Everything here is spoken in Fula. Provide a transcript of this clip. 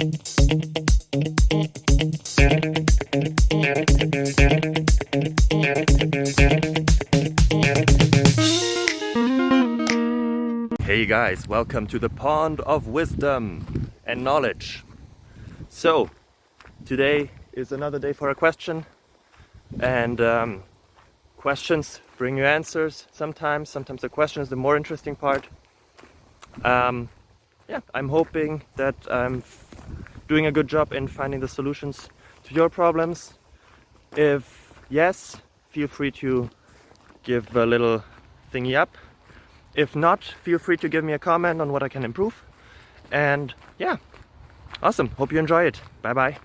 Hey guys, welcome to the pond of wisdom and knowledge. So, today is another day for a question, and questions bring you answers sometimes the question is the more interesting part. I'm hoping that I'm doing a good job in finding the solutions to your problems. If yes, feel free to give a little thingy up. If not, feel free to give me a comment on what I can improve. And yeah, awesome. Hope you enjoy it. Bye.